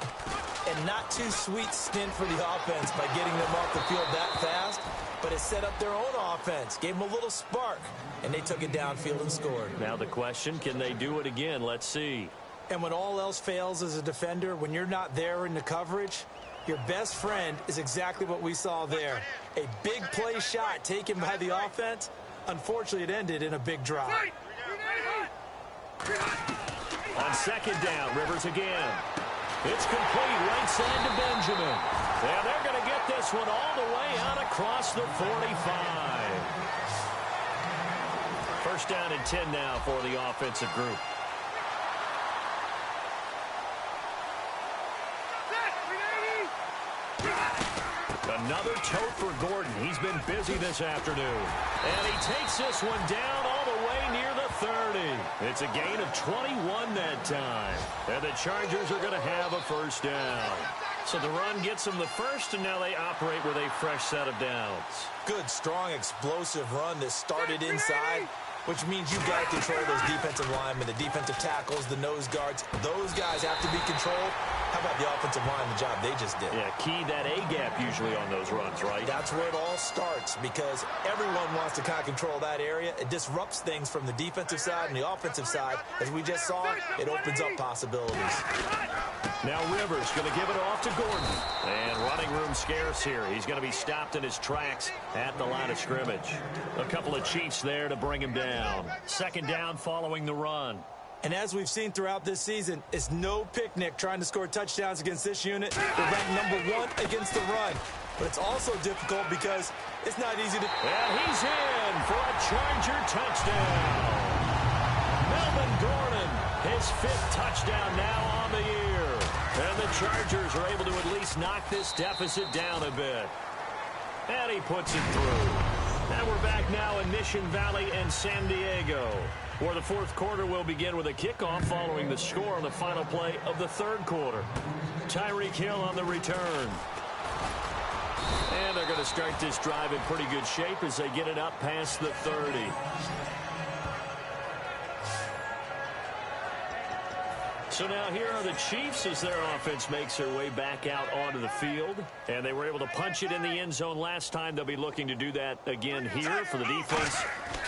Speaker 3: and not too sweet stint for the offense by getting them off the field that fast, but it set up their own offense, gave them a little spark, and they took it downfield and scored.
Speaker 2: Now the question, can they do it again? Let's see.
Speaker 3: And when all else fails as a defender, when you're not there in the coverage, your best friend is exactly what we saw there. A big play shot taken by the offense. Unfortunately, it ended in a big drop.
Speaker 2: On 2nd down, Rivers again. It's complete, right side to Benjamin. And they're going to get this one all the way out across the 45. 1st down and 10 now for the offensive group. Another tote for Gordon. He's been busy this afternoon. And he takes this one down all the way near the 30. It's a gain of 21 that time. And the Chargers are going to have a 1st down. So the run gets them the first, and now they operate with a fresh set of downs.
Speaker 3: Good, strong, explosive run that started inside, which means you've got to control those defensive linemen, the defensive tackles, the nose guards. Those guys have to be controlled. How about the offensive line, the job they just did?
Speaker 2: Yeah, key that A-gap usually on those runs, right?
Speaker 3: That's where it all starts, because everyone wants to kind of control that area. It disrupts things from the defensive side and the offensive side. As we just saw, it opens up possibilities.
Speaker 2: Now Rivers going to give it off to Gordon. And running room scarce here. He's going to be stopped in his tracks at the line of scrimmage. A couple of Chiefs there to bring him down. 2nd down following the run.
Speaker 3: And as we've seen throughout this season, it's no picnic trying to score touchdowns against this unit. They're ranked number 1 against the run. But it's also difficult because it's not easy to...
Speaker 2: And he's in for a Charger touchdown. Melvin Gordon, his 5th touchdown now on the year. And the Chargers are able to at least knock this deficit down a bit. And he puts it through. And we're back now in Mission Valley and San Diego, where the 4th quarter will begin with a kickoff following the score on the final play of the 3rd quarter. Tyreek Hill on the return. And they're going to start this drive in pretty good shape as they get it up past the 30. So now here are the Chiefs as their offense makes their way back out onto the field. And they were able to punch it in the end zone last time. They'll be looking to do that again here for the defense.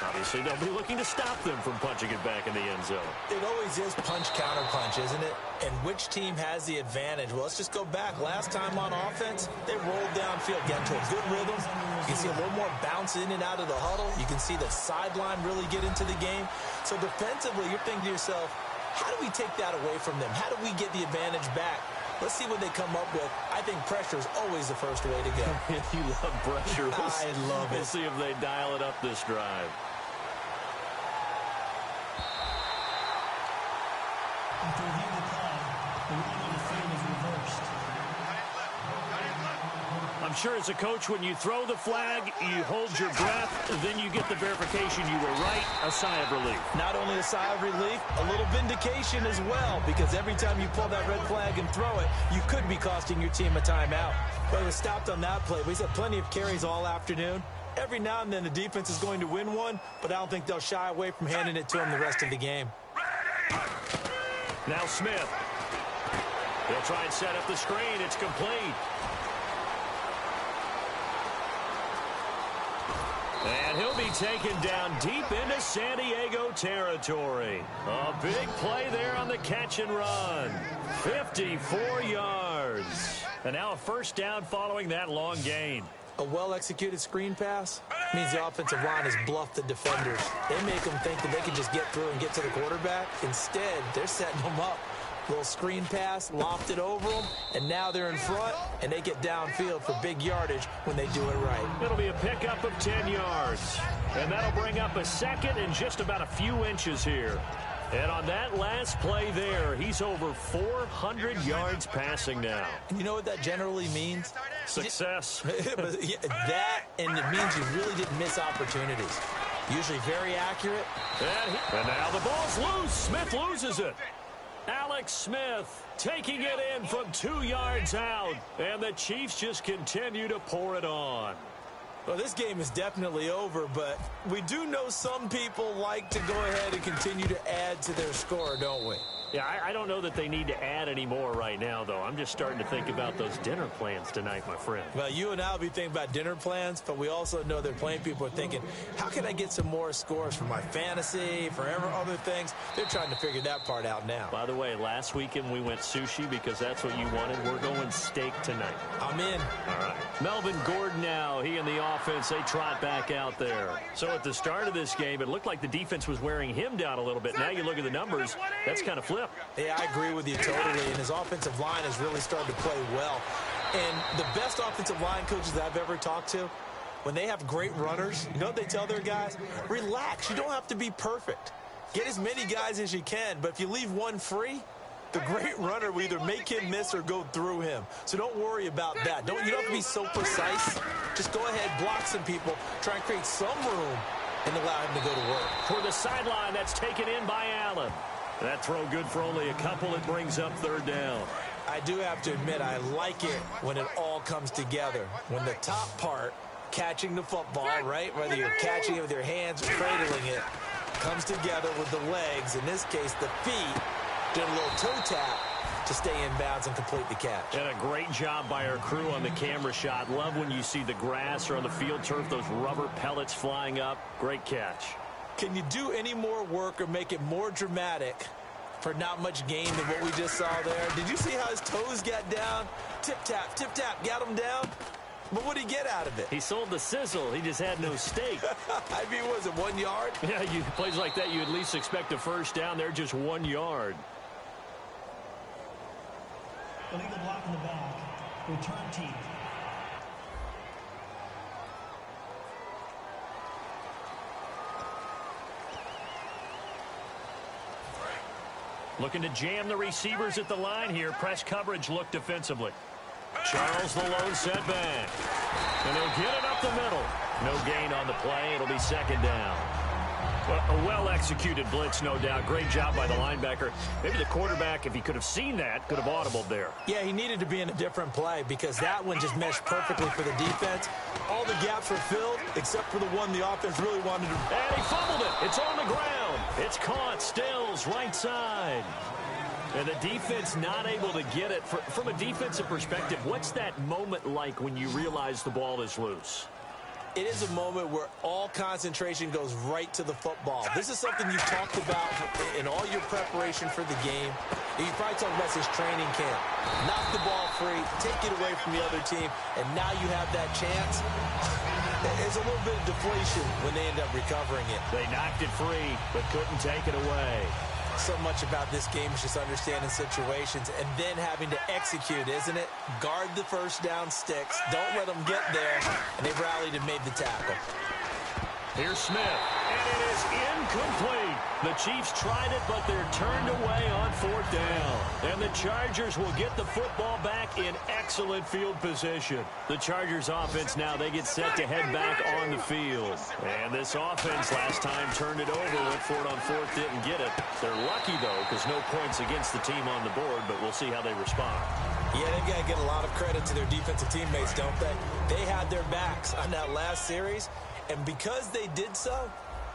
Speaker 2: Obviously, they'll be looking to stop them from punching it back in the end zone.
Speaker 3: It always is punch-counter-punch, isn't it? And which team has the advantage? Well, let's just go back. Last time on offense, they rolled downfield, got into a good rhythm. You can see a little more bounce in and out of the huddle. You can see the sideline really get into the game. So defensively, you're thinking to yourself, how do we take that away from them? How do we get the advantage back? Let's see what they come up with. I think pressure is always the first way to go.
Speaker 2: You love pressure.
Speaker 3: I love it.
Speaker 2: We'll see if they dial it up this drive.
Speaker 4: After reviewing the play, the running on the field is reversed.
Speaker 2: I'm sure as a coach, when you throw the flag, you hold your breath, then you get the verification you were right, a sigh of relief.
Speaker 3: Not only a sigh of relief, a little vindication as well, because every time you pull that red flag and throw it, you could be costing your team a timeout. But he was stopped on that play. He's had plenty of carries all afternoon. Every now and then the defense is going to win one, but I don't think they'll shy away from handing it to him the rest of the game.
Speaker 2: Now Smith. They'll try and set up the screen. It's complete. And he'll be taken down deep into San Diego territory. A big play there on the catch and run. 54 yards. And now a first down following that long gain.
Speaker 3: A well-executed screen pass means the offensive line has bluffed the defenders. They make them think that they can just get through and get to the quarterback. Instead, they're setting them up. Little screen pass, lofted over them, and now they're in front, and they get downfield for big yardage when they do it right.
Speaker 2: It'll be a pickup of 10 yards. And that'll bring up a second and just about a few inches here. And on that last play there, he's over 400 yards passing now.
Speaker 3: And you know what that generally means?
Speaker 2: Success.
Speaker 3: That, and it means you really didn't miss opportunities. Usually very accurate.
Speaker 2: And now the ball's loose. Smith loses it. Alex Smith taking it in from 2 yards out. And the Chiefs just continue to pour it on.
Speaker 3: Well, this game is definitely over, but we do know some people like to go ahead and continue to add to their score, don't we?
Speaker 2: Yeah, I don't know that they need to add any more right now, though. I'm just starting to think about those dinner plans tonight, my friend.
Speaker 3: Well, you and I will be thinking about dinner plans, but we also know that plenty of people are thinking, how can I get some more scores for my fantasy, for other things? They're trying to figure that part out now.
Speaker 2: By the way, last weekend we went sushi because that's what you wanted. We're going steak tonight.
Speaker 3: I'm in.
Speaker 2: All right. Melvin Gordon now, he and the offense, they trot back out there. So at the start of this game, it looked like the defense was wearing him down a little bit. Now you look at the numbers, that's kind of flipped.
Speaker 3: Yeah, I agree with you totally, and his offensive line has really started to play well. And the best offensive line coaches that I've ever talked to, when they have great runners, you know what they tell their guys? Relax. You don't have to be perfect. Get as many guys as you can, but if you leave one free, the great runner will either make him miss or go through him. So don't worry about that. You don't have to be so precise. Just go ahead, block some people, try and create some room, and allow him to go to work.
Speaker 2: For the sideline, that's taken in by Allen. That throw good for only a couple. It brings up third down.
Speaker 3: I do have to admit, I like it when it all comes together. When the top part, catching the football, right, whether you're catching it with your hands or cradling it, comes together with the legs, in this case the feet, did a little toe tap to stay in bounds and complete the catch.
Speaker 2: And a great job by our crew on the camera shot. Love when you see the grass or on the field turf, those rubber pellets flying up. Great catch.
Speaker 3: Can you do any more work or make it more dramatic for not much gain than what we just saw there? Did you see how his toes got down? Tip-tap, got him down. But what did he get out of it?
Speaker 2: He sold the sizzle. He just had no steak.
Speaker 3: I mean, was it 1 yard?
Speaker 2: Yeah, plays like that, you at least expect a first down. They're just 1 yard.
Speaker 4: Illegal block in the back. Return team.
Speaker 2: Looking to jam the receivers at the line here. Press coverage look defensively. Charles the lone setback. And he'll get it up the middle. No gain on the play. It'll be second down. A well-executed blitz, no doubt. Great job by the linebacker. Maybe the quarterback, if he could have seen that, could have audibled there.
Speaker 3: Yeah, he needed to be in a different play because that one just meshed perfectly for the defense. All the gaps were filled except for the one the offense really wanted to.
Speaker 2: And he fumbled it. It's on the ground. It's caught. Stills, right side. And the defense not able to get it. From a defensive perspective, what's that moment like when you realize the ball is loose?
Speaker 3: It is a moment where all concentration goes right to the football. This is something you've talked about in all your preparation for the game. You probably talked about this training camp. Knock the ball free, take it away from the other team, and now you have that chance. There's a little bit of deflation when they end up recovering it.
Speaker 2: They knocked it free, but couldn't take it away.
Speaker 3: So much about this game is just understanding situations and then having to execute, isn't it? Guard the first down sticks. Don't let them get there. And they've rallied and made the tackle.
Speaker 2: Here's Smith, and it is incomplete. The Chiefs tried it, but they're turned away on 4th down. And the Chargers will get the football back in excellent field position. The Chargers offense now, they get set to head back on the field. And this offense last time turned it over, went for it on 4th, didn't get it. They're lucky, though, because no points against the team on the board, but we'll see how they respond.
Speaker 3: Yeah, they've got to get a lot of credit to their defensive teammates, don't they? They had their backs on that last series. And because they did so,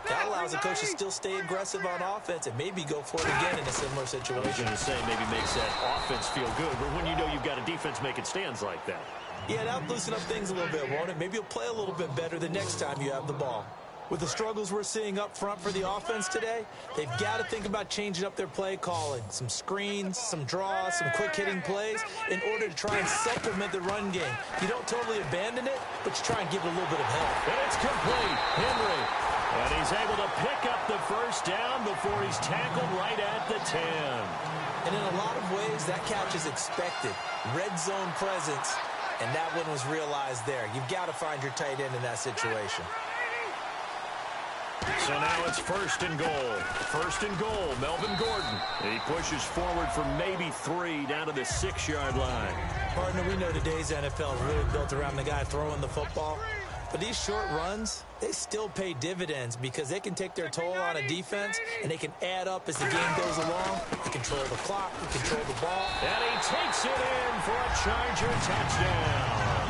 Speaker 3: that allows the coach to still stay aggressive on offense and maybe go for it again in a similar situation.
Speaker 2: I was going to say maybe makes that offense feel good, but when you know you've got a defense making stands like that.
Speaker 3: Yeah, that'll loosen up things a little bit, won't it? Maybe you'll play a little bit better the next time you have the ball. With the struggles we're seeing up front for the offense today, they've got to think about changing up their play calling. Some screens, some draws, some quick-hitting plays in order to try and supplement the run game. You don't totally abandon it, but you try and give it a little bit of help.
Speaker 2: And it's complete. Henry. And he's able to pick up the first down before he's tackled right at the 10.
Speaker 3: And in a lot of ways, that catch is expected. Red zone presence, and that one was realized there. You've got to find your tight end in that situation.
Speaker 2: So now it's 1st and goal. 1st and goal, Melvin Gordon. He pushes forward for maybe 3 down to the 6-yard line.
Speaker 3: Partner, we know today's NFL is really built around the guy throwing the football. But these short runs, they still pay dividends because they can take their toll on a defense and they can add up as the game goes along. They control the clock, they control the ball.
Speaker 2: And he takes it in for a Charger touchdown.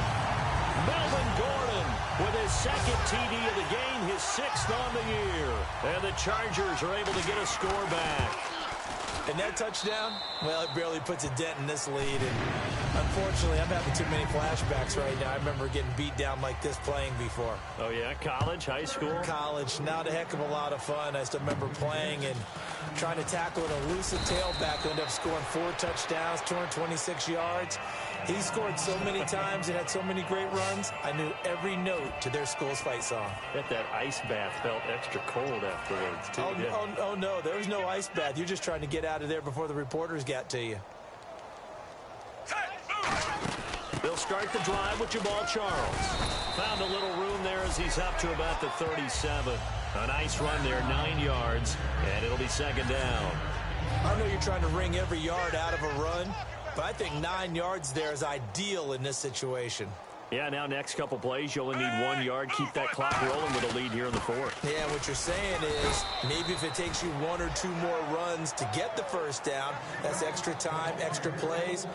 Speaker 2: Melvin Gordon with his 2nd TD of the game, his 6th on the year. And the Chargers are able to get a score back.
Speaker 3: And that touchdown, well, it barely puts a dent in this lead. And unfortunately, I'm having too many flashbacks right now. I remember getting beat down like this playing before.
Speaker 2: Oh, yeah? College, high school?
Speaker 3: College. Not a heck of a lot of fun. I still remember playing and trying to tackle an elusive tailback who ended up scoring 4 touchdowns, 226 yards. He scored so many times and had so many great runs, I knew every note to their school's fight song.
Speaker 2: Bet that ice bath felt extra cold afterwards, too.
Speaker 3: Oh, no, there was no ice bath. You're just trying to get out of there before the reporters got to you.
Speaker 2: They'll start the drive with Jamal Charles. Found a little room there as he's up to about the 37. A nice run there, 9 yards, and it'll be 2nd down.
Speaker 3: I know you're trying to wring every yard out of a run, but I think 9 yards there is ideal in this situation.
Speaker 2: Yeah, now next couple plays, you only need 1 yard. Keep that clock rolling with a lead here in the 4th.
Speaker 3: Yeah, what you're saying is maybe if it takes you 1 or 2 more runs to get the first down, that's extra time, extra plays.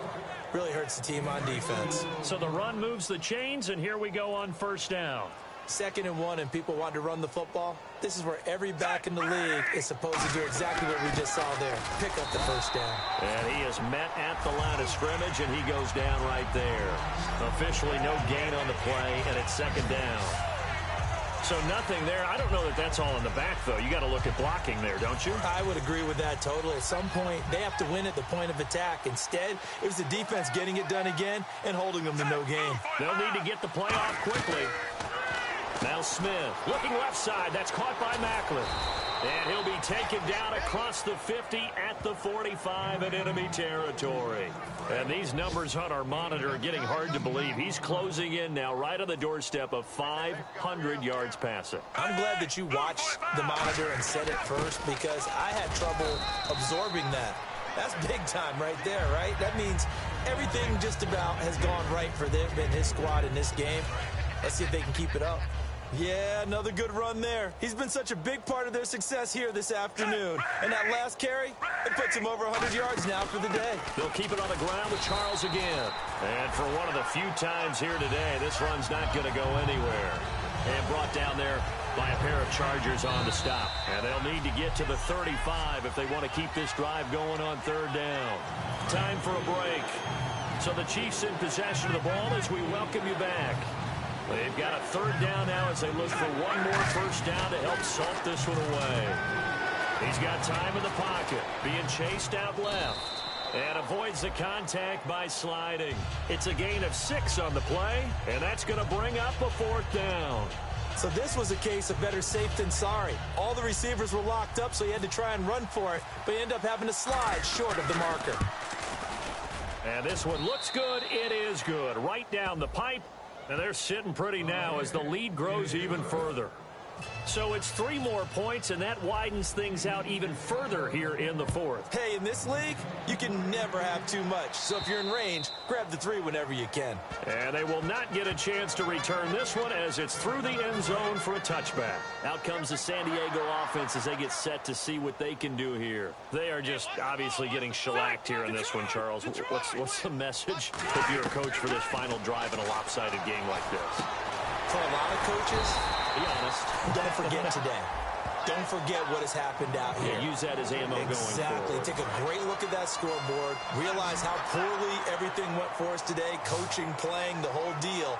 Speaker 3: Really hurts the team on defense.
Speaker 2: So the run moves the chains, and here we go on 1st down.
Speaker 3: 2nd and 1, and people want to run the football. This is where every back in the league is supposed to do exactly what we just saw there. Pick up the first down.
Speaker 2: And he is met at the line of scrimmage, and he goes down right there. Officially no gain on the play, and it's 2nd down. So nothing there. I don't know that that's all in the back, though. You got to look at blocking there, don't you?
Speaker 3: I would agree with that totally. At some point, they have to win at the point of attack. Instead, it was the defense getting it done again and holding them to no gain.
Speaker 2: They'll need to get the play off quickly. Now Smith, looking left side. That's caught by Macklin. And he'll be taken down across the 50 at the 45 in enemy territory. And these numbers on our monitor are getting hard to believe. He's closing in now right on the doorstep of 500 yards passing.
Speaker 3: I'm glad that you watched the monitor and said it first because I had trouble absorbing that. That's big time right there, right? That means everything just about has gone right for them and his squad in this game. Let's see if they can keep it up. Yeah, another good run there. He's been such a big part of their success here this afternoon. And that last carry, it puts him over 100 yards now for the day.
Speaker 2: They'll keep it on the ground with Charles again. And for one of the few times here today, this run's not going to go anywhere. And brought down there by a pair of Chargers on the stop. And they'll need to get to the 35 if they want to keep this drive going on third down. Time for a break. So the Chiefs in possession of the ball as we welcome you back. They've got a third down now as they look for one more first down to help salt this one away. He's got time in the pocket, being chased out left, and avoids the contact by sliding. It's a gain of 6 on the play, and that's going to bring up a fourth down.
Speaker 3: So this was a case of better safe than sorry. All the receivers were locked up, so he had to try and run for it, but he ended up having to slide short of the marker.
Speaker 2: And this one looks good. It is good. Right down the pipe. And they're sitting pretty now as the lead grows even further. So it's 3 more points, and that widens things out even further here in the fourth.
Speaker 3: Hey, in this league, you can never have too much. So if you're in range, grab the 3 whenever you can.
Speaker 2: And they will not get a chance to return this one as it's through the end zone for a touchback. Out comes the San Diego offense as they get set to see what they can do here. They are just obviously getting shellacked here in this one, Charles. What's the message if you're a coach for this final drive in a lopsided game like this?
Speaker 3: For a lot of coaches,
Speaker 2: be honest,
Speaker 3: don't forget today. Don't forget what has happened out here.
Speaker 2: Yeah, use that as ammo going forward.
Speaker 3: Exactly. Take a great look at that scoreboard. Realize how poorly everything went for us today. Coaching, playing, the whole deal.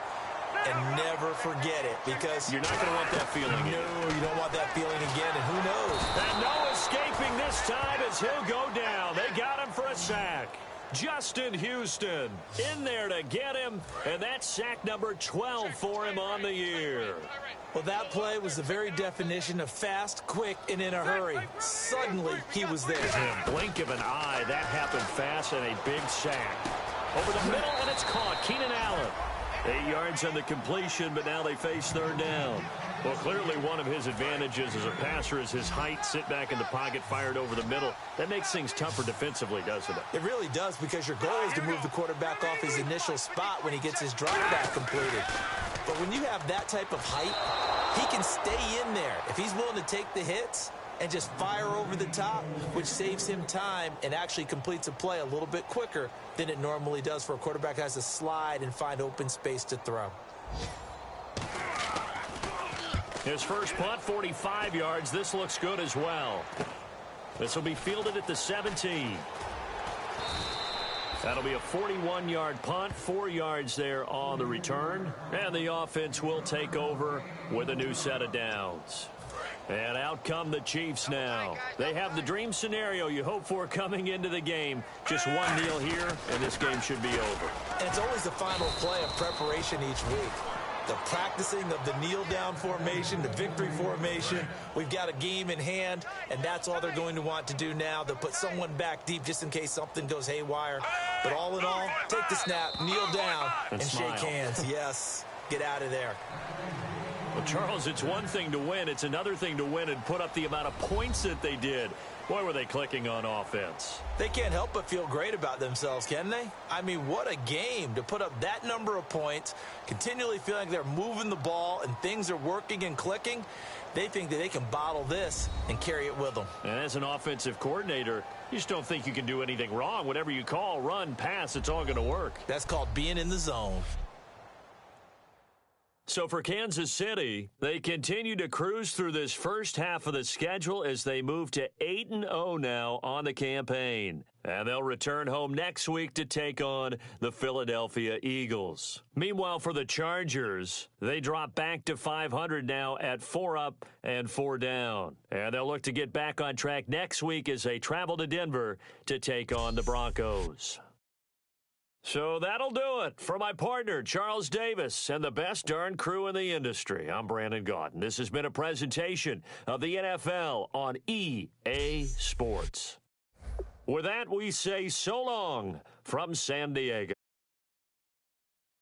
Speaker 3: And never forget it, because
Speaker 2: you're not going to want that feeling again.
Speaker 3: No, you don't want that feeling again, and who knows?
Speaker 2: And no escaping this time as he'll go down. They got him for a sack. Justin Houston in there to get him, and that's sack number 12 for him on the year.
Speaker 3: Well, that play was the very definition of fast, quick, and in a hurry. Suddenly, he was there.
Speaker 2: In a blink of an eye, that happened fast, and a big sack. Over the middle, and it's caught. Keenan Allen. 8 yards on the completion, but now they face third down. Well, clearly one of his advantages as a passer is his height. Sit back in the pocket, fired over the middle. That makes things tougher defensively, doesn't it?
Speaker 3: It really does, because your goal is to move the quarterback off his initial spot when he gets his drop back completed. But when you have that type of height, he can stay in there. If he's willing to take the hits and just fire over the top, which saves him time and actually completes a play a little bit quicker than it normally does for a quarterback who has to slide and find open space to throw.
Speaker 2: His first punt, 45 yards. This looks good as well. This will be fielded at the 17. That'll be a 41-yard punt, 4 yards there on the return. And the offense will take over with a new set of downs. And out come the Chiefs now. They have the dream scenario you hope for coming into the game. Just one kneel here, and this game should be over.
Speaker 3: And it's always the final play of preparation each week. The practicing of the kneel-down formation, the victory formation. We've got a game in hand, and that's all they're going to want to do now. They'll put someone back deep just in case something goes haywire. But all in all, take the snap, kneel down, and shake hands. Yes, get out of there.
Speaker 2: Well, Charles, it's one thing to win. It's another thing to win and put up the amount of points that they did. Boy, were they clicking on offense.
Speaker 3: They can't help but feel great about themselves, can they? I mean, what a game to put up that number of points, continually feeling like they're moving the ball and things are working and clicking. They think that they can bottle this and carry it with them.
Speaker 2: And as an offensive coordinator, you just don't think you can do anything wrong. Whatever you call, run, pass, it's all going to work.
Speaker 3: That's called being in the zone.
Speaker 2: So for Kansas City, they continue to cruise through this first half of the schedule as they move to 8-0 now on the campaign. And they'll return home next week to take on the Philadelphia Eagles. Meanwhile, for the Chargers, they drop back to 500 now at 4 up and 4 down. And they'll look to get back on track next week as they travel to Denver to take on the Broncos. So that'll do it. For my partner, Charles Davis, and the best darn crew in the industry, I'm Brandon Gaudin. This has been a presentation of the NFL on EA Sports. With that, we say so long from San Diego.